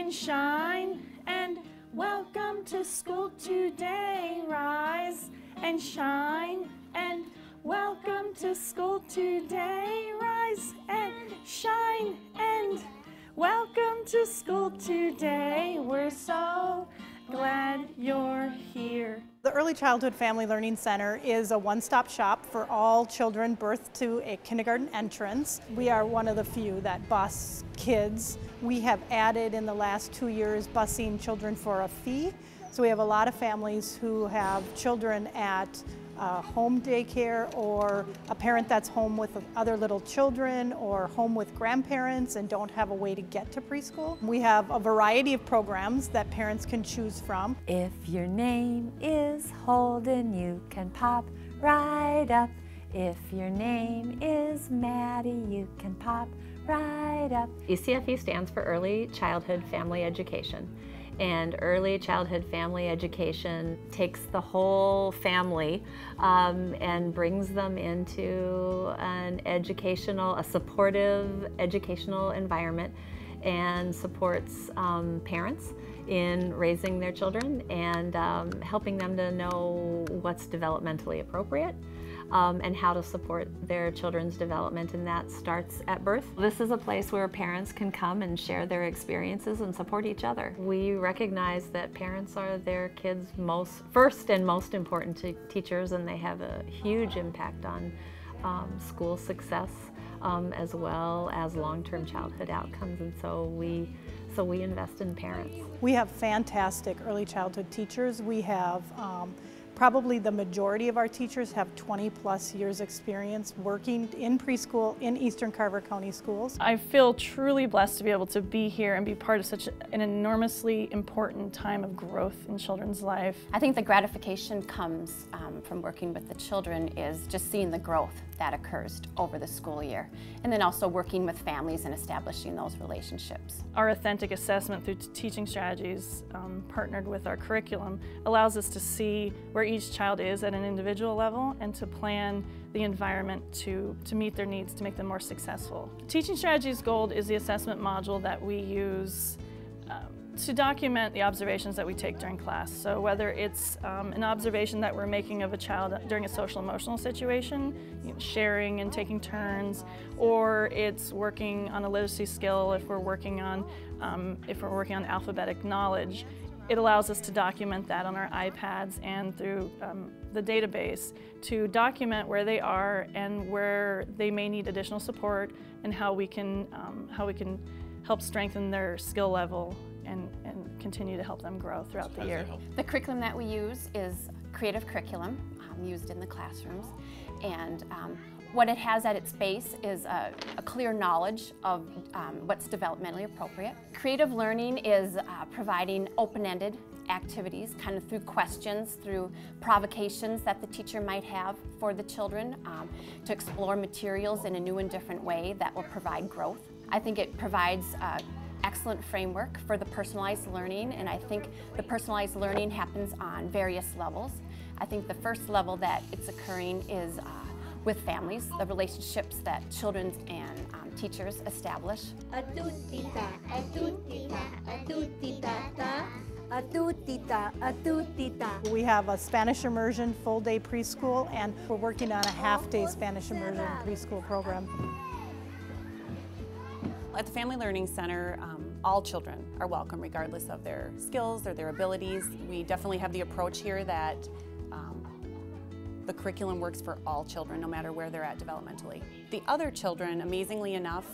and shine, and welcome to school today. Rise and shine, and welcome to school today. Rise and shine, and welcome to school today. We're so glad you're here. The Early Childhood Family Learning Center is a one-stop shop for all children birthed to a kindergarten entrance. We are one of the few that bus kids. We have added in the last 2 years busing children for a fee. So we have a lot of families who have children at home daycare, or a parent that's home with other little children, or home with grandparents and don't have a way to get to preschool. We have a variety of programs that parents can choose from. If your name is Holden, you can pop right up. If your name is Maddie, you can pop right up. ECFE stands for Early Childhood Family Education. And early childhood family education takes the whole family and brings them into a supportive educational environment, and supports parents in raising their children and helping them to know what's developmentally appropriate and how to support their children's development, and that starts at birth. This is a place where parents can come and share their experiences and support each other. We recognize that parents are their kids' first and most important teachers, and they have a huge impact on school success as well as long-term childhood outcomes, and so we invest in parents. We have fantastic early childhood teachers. We have probably the majority of our teachers have 20+ years experience working in preschool in Eastern Carver County Schools. I feel truly blessed to be able to be here and be part of such an enormously important time of growth in children's life. I think the gratification comes from working with the children is just seeing the growth that occurs over the school year, and then also working with families and establishing those relationships. Our authentic assessment through teaching strategies partnered with our curriculum allows us to see where each child is at an individual level and to plan the environment to meet their needs to make them more successful. Teaching Strategies Gold is the assessment module that we use to document the observations that we take during class. So whether it's an observation that we're making of a child during a social emotional situation, sharing and taking turns, or it's working on a literacy skill if we're working on alphabetic knowledge, it allows us to document that on our iPads and through the database to document where they are and where they may need additional support, and how we can help strengthen their skill level and continue to help them grow throughout the year. The curriculum that we use is creative curriculum used in the classrooms, and what it has at its base is a clear knowledge of what's developmentally appropriate. Creative learning is providing open-ended activities, kind of through questions, through provocations that the teacher might have for the children to explore materials in a new and different way that will provide growth. I think it provides excellent framework for the personalized learning, and I think the personalized learning happens on various levels. I think the first level that it's occurring is with families, the relationships that children and teachers establish. We have a Spanish immersion full-day preschool, and we're working on a half-day Spanish immersion preschool program. At the Family Learning Center, all children are welcome regardless of their skills or their abilities. We definitely have the approach here that the curriculum works for all children, no matter where they're at developmentally. The other children, amazingly enough,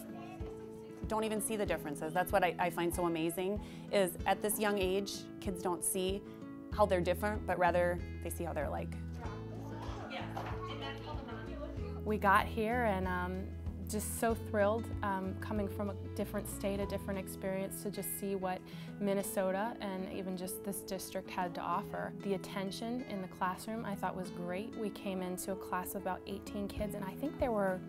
don't even see the differences. That's what I find so amazing, is at this young age, kids don't see how they're different, but rather they see how they're alike. We got here and just so thrilled coming from a different state, a different experience, to just see what Minnesota and even just this district had to offer. The attention in the classroom I thought was great. We came into a class of about 18 kids, and I think there were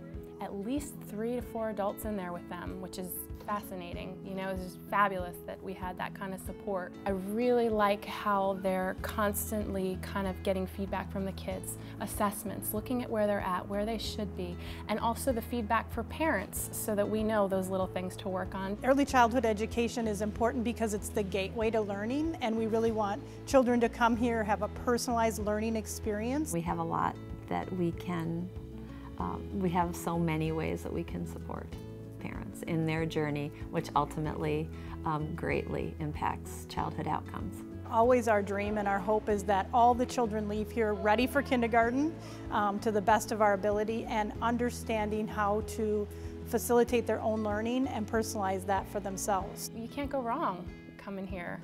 at least 3 to 4 adults in there with them, which is fascinating. You know, it was just fabulous that we had that kind of support. I really like how they're constantly kind of getting feedback from the kids, assessments, looking at where they're at, where they should be, and also the feedback for parents so that we know those little things to work on. Early childhood education is important because it's the gateway to learning, and we really want children to come here, have a personalized learning experience. We have a lot that we can, we have so many ways that we can support parents in their journey, which ultimately greatly impacts childhood outcomes. Always our dream and our hope is that all the children leave here ready for kindergarten to the best of our ability and understanding how to facilitate their own learning and personalize that for themselves. You can't go wrong coming here.